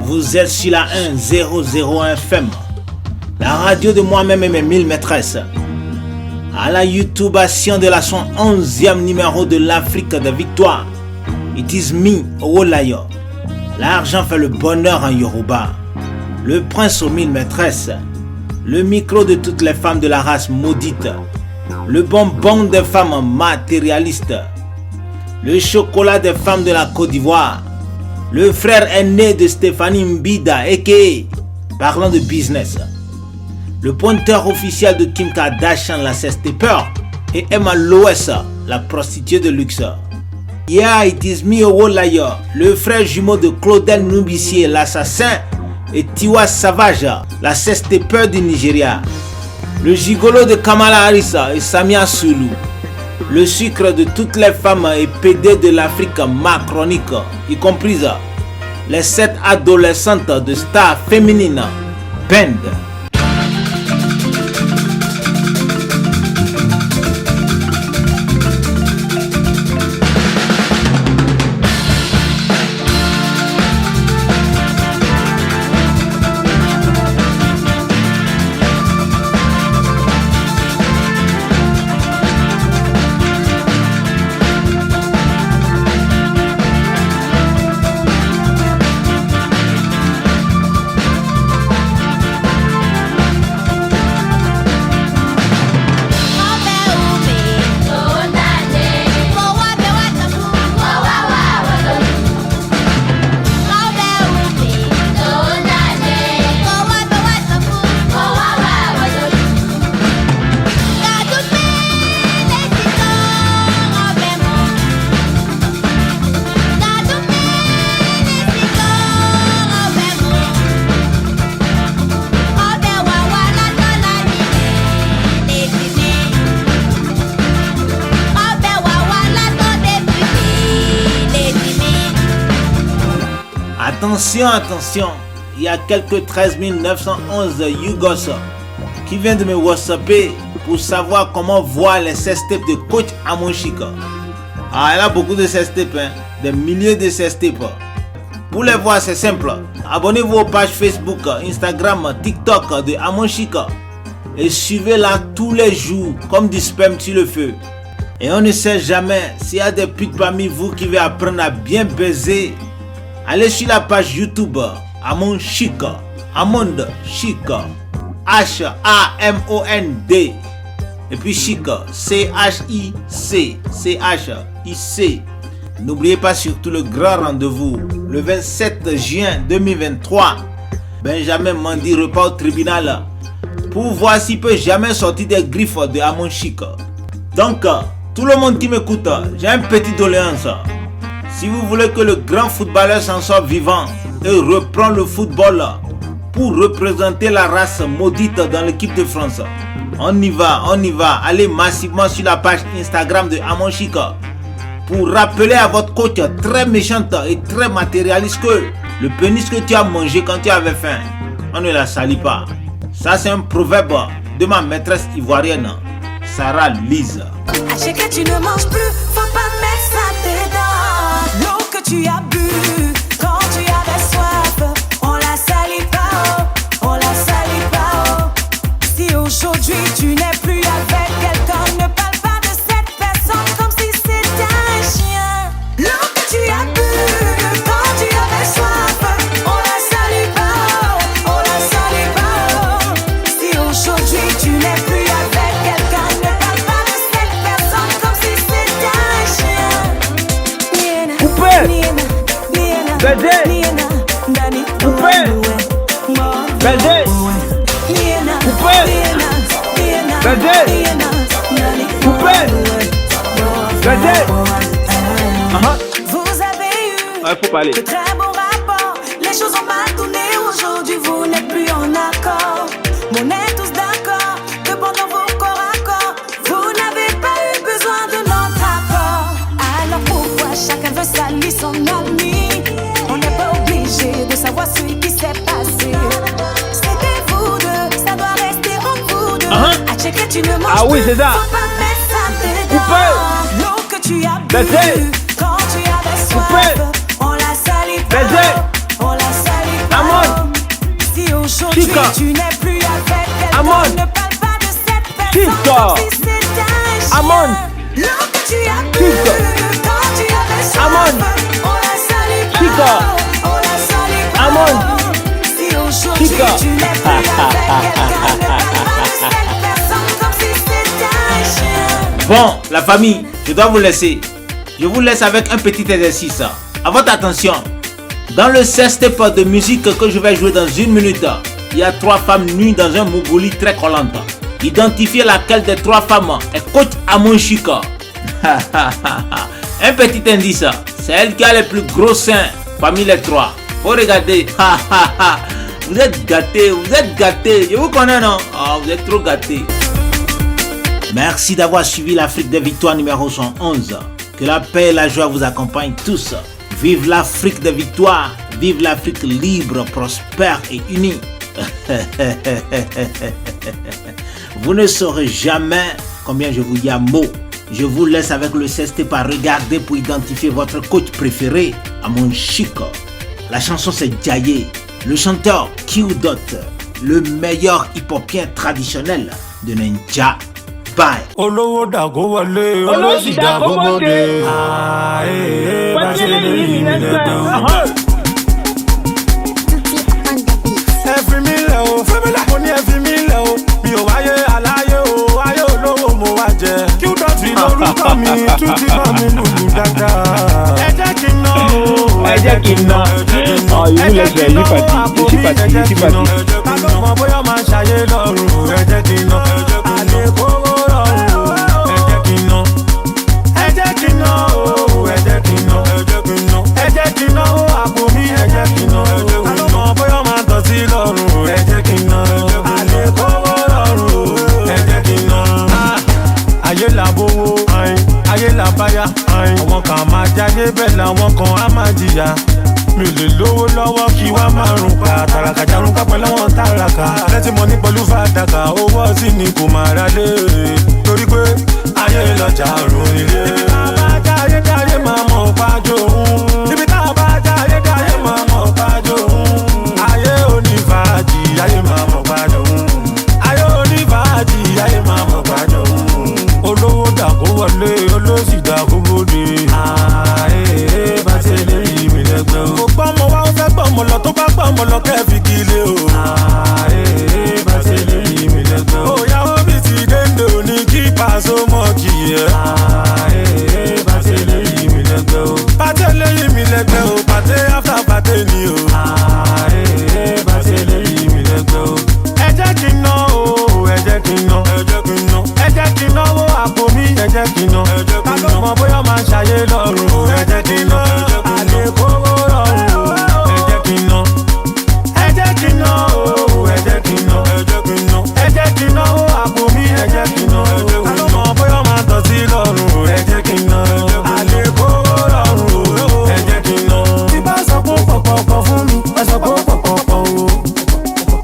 Vous êtes sur la 1001 FM, la radio de moi-même et mes 1000 maîtresses. À la YouTubeation de la 111e numéro de l'Afrique de Victoire. It is me, Owolayo. L'argent fait le bonheur en Yoruba. Le prince aux 1000 maîtresses. Le micro de toutes les femmes de la race maudite. Le bonbon des femmes matérialistes. Le chocolat des femmes de la Côte d'Ivoire. Le frère aîné de Stéphanie Mbida, a.k.a. parlant de business. Le pointeur officiel de Kim Kardashian, la sextaper, et Emma Loès, la prostituée de luxe. Yeah, it is me, Owolayo, le frère jumeau de Claudel Nubissier, l'assassin, et Tiwa Savage, la sextaper du Nigeria. Le gigolo de Kamala Harris et Samia Sulu. Le sucre de toutes les femmes et PD de l'Afrique macronique, y compris les 7 adolescentes de stars féminines. Band. Attention, il y a quelques 13 911 Yougos qui viennent de me whatsapper pour savoir comment voir les sextapes de coach Amon Chika. Ah, il a beaucoup de sextapes, des milliers de sextapes. Pour les voir, c'est simple. Abonnez-vous aux pages Facebook, Instagram, TikTok de Amon Chika et suivez-la tous les jours comme du sperme sur le feu. Et on ne sait jamais s'il y a des putes parmi vous qui veulent apprendre à bien baiser. Allez sur la page YouTube Amon Chika, Amond Chika, H-A-M-O-N-D, et puis Chika, C-H-I-C, C-H-I-C. N'oubliez pas surtout le grand rendez-vous, le 27 juin 2023. Benjamin Mendy repart au tribunal pour voir s'il peut jamais sortir des griffes de Amon Chika. Donc, tout le monde qui m'écoute, j'ai un petit doléance. Si vous voulez que le grand footballeur s'en sorte vivant et reprend le football pour représenter la race maudite dans l'équipe de France, on y va. Allez massivement sur la page Instagram de Amon Chika pour rappeler à votre coach très méchante et très matérialiste que le pénis que tu as mangé quand tu avais faim, on ne la salit pas. Ça c'est un proverbe de ma maîtresse ivoirienne, Sarah Lise. À chaque tu ne manges plus, faut pas mettre ça dedans. L'eau que tu as bu quand tu avais soif, on la salit pas, on la salit pas. Si aujourd'hui tu n'es plus avec quelqu'un, ne parle pas de cette personne comme si c'était un chien. L'eau que tu as bu quand tu avais soif, on la salit pas, on la salit pas. Si aujourd'hui tu n'es plus avec quelqu'un, ne parle pas de cette personne comme si c'était un chien. Vous avez eu de très bons rapports. Les choses ont mal tourné aujourd'hui, vous n'êtes plus en accord. On est tous d'accord que pendant vos corps à corps, vous n'avez pas eu besoin de notre accord. Alors pourquoi chacun veut salir son ami? On n'est pas obligé de savoir ce qui s'est passé. C'était vous deux, ça doit rester entre vous deux. À checker, tu ne manges oui, plus, c'est ça. faut pas mettre ça dedans. L'eau que tu as bu quand tu avais soif, on la salit pas, on la salit pas. aujourd'hui Chica. tu n'es plus avec elle. Amon. Ne parle pas de cette personne Chica. comme si c'était un chien. Amon. L'eau que tu as bu Chica. quand tu avais soif, Amon. on la salit pas. Chica. On la salit pas. Amon. Si aujourd'hui Chica. tu n'es plus avec quelqu'un, ne parle pas de cette personne comme si c'était un chien. Bon, la famille, je dois vous laisser. Je vous laisse avec un petit exercice. À votre attention. Dans le sextape de musique que je vais jouer dans 1 minute, il y a 3 femmes nues dans un mougoli très collante. Identifiez laquelle des 3 femmes est coach Amon Chica. Un petit indice, c'est elle qui a les plus gros seins parmi les 3. Faut regarder. Vous êtes gâtés, vous êtes gâtés. Je vous connais, non? Vous êtes trop gâtés. Merci d'avoir suivi l'Afrique des victoires numéro 111. Que la paix et la joie vous accompagnent tous. Vive l'Afrique des victoires. Vive l'Afrique libre, prospère et unie. Vous ne saurez jamais combien je vous dis à mots. Je vous laisse avec le sextape à regarder pour identifier votre coach préféré, Amon Chica. La chanson c'est Jaye, le chanteur Q-Dot, le meilleur hip-hopien traditionnel de Ninja. Bye. Olówó dàgó wọlé, olóṣì dàgó bóde. Bá ṣe lè yí mi lẹ́gbẹ̀ẹ́. Ẹ fi mí lẹ̀ o, mo ní ẹ fi mí lẹ̀ o. Mi ò wáyé aláyé o, ayé olówó mo wá jẹ. Q-Dot lórúkọ mi, tún ti bá mi lùlù dáadáa. Ẹ jẹ́ kí n ná o. Ẹ jẹ́ kí n ná. Ìwúlẹ̀ ṣe yí pàtì, yí pàtì, yí pàtì. Ta ló mọ bóyá máa ṣayé lọ́rùn? Ẹ jẹ́ kí n ná. Àlékòwò báyà àwọn kan máa jáde bẹ́ẹ̀ làwọn kan á máa jìyà mi ò lè lówó lọ́wọ́ kí wá máa rùn pa tàràkà jarun kápẹ́ lọ́wọ́ tàràkà lẹ́tí mo ní pẹ̀lú fàdákà owó sí ni kò máa ra lé torí pé ayé lọ́jà rùn nílé. ibi tá a bá jáde jáde máa mọ̀ pájó òun ibi tá a bá jáde jáde máa mọ̀ pájó òun ayé onífàájì ayé máa mọ̀ pájó òun ayé onífàájì ayé máa mọ̀ pájó òun olówó dàgó wọlé olóṣì dàgó bóde. Bá ṣe lè yí mi lẹ́gbẹ̀ẹ́ o. Kò gbọ́mọ wá ó fẹ́ gbọ́mọ lọ tó bá gbọ́mọ lọ kẹ́ẹ̀fì kílé o. Bá ṣe lè yí mi lẹ́gbẹ̀ẹ́ o. Òyàwó mi ti dénde òní kí Paso mọ́ kì í yẹ. Bá ṣe lè yí mi lẹ́gbẹ̀ẹ́ o. Pàtẹ lè yí mi lẹ́gbẹ̀ẹ́ o. Pàtẹ áfà pàtẹ ni o. Bá ṣe lè yí mi lẹ́gbẹ̀ẹ́ o. Ẹ jẹ́ kí n ná o, ẹ jẹ́ kí n ná. Ẹ jẹ́ kí n ná. Ẹ jẹ́ kí n náwó àpò mi, ẹ jẹ́ kí n ná. Ta ló mọ bóyá máa ṣayé lọ́rùn? Ẹ jẹ́ kí n ná. Àlékòwò rọrùn. Ẹ jẹ́ kí n ná. Ẹ jẹ́ kí n ná o, ẹ jẹ́ kí n ná. Ẹ jẹ́ kí n náwó àpò mi, ẹ jẹ́ kí n ná. Ta ló mọ bóyá máa tọ̀ sí lọ́rùn? Ẹ jẹ́ kí n ná. Àlékòwò rọrùn. Ẹ jẹ́ kí n ná. Tí bá sọ pé ó pọ̀pọ̀ fún mi, ẹ sọ pé ó pọ̀pọ̀ o.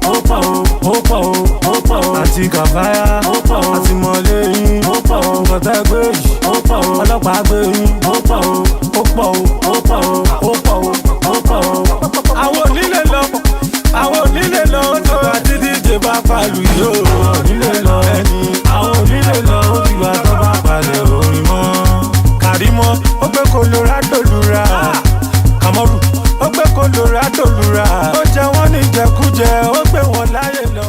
Ó pọ̀ o, ó pọ̀ o, ó pọ̀ o. Àti kàfáyà, ó pọ̀ o. Àti mọ̀lẹ́ yín, ó pọ̀ o. Kọ̀tẹ́ gbé yìí, ó pọ̀ o. Ọlọ́pàá gbé yín, ó pọ̀ o. Ó pọ̀ o, ó pọ̀ o, ó pọ̀ o, ó pọ̀ o. Àwọn onílé lọ, àwọn onílé lọ, ó tó àti díje bá pàlù yìí o. Àwọn onílé lọ ẹni, àwọn onílé lọ, ó ti wá tó bá palẹ̀ orin mọ́. Kàrímọ́, ó gbé Colorado lura. Kàmọ́rù, ó gbé Colorado lura. Ó jẹ wọ́n ní jẹkújẹ, ó gbé wọn láyé lọ.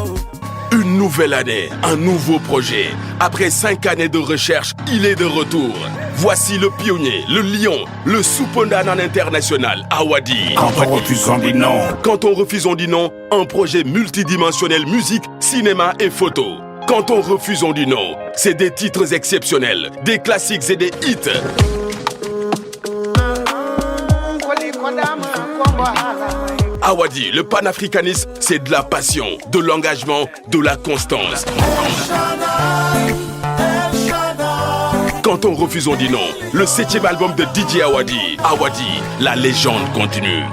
Une nouvelle année, un nouveau projet. Après 5 années de recherche, il est de retour. Voici le pionnier, le lion, le Soupondanan international, Awadi. Quand on refuse, on dit non. Quand on refuse, on dit non. Un projet multidimensionnel musique, cinéma et photo. Quand on refuse, on dit non. C'est des titres exceptionnels, des classiques et des hits. Awadi, le panafricanisme, c'est de la passion, de l'engagement, de la constance. Quand on refuse, on dit non. Le 7e album de DJ Awadi. Awadi, la légende continue.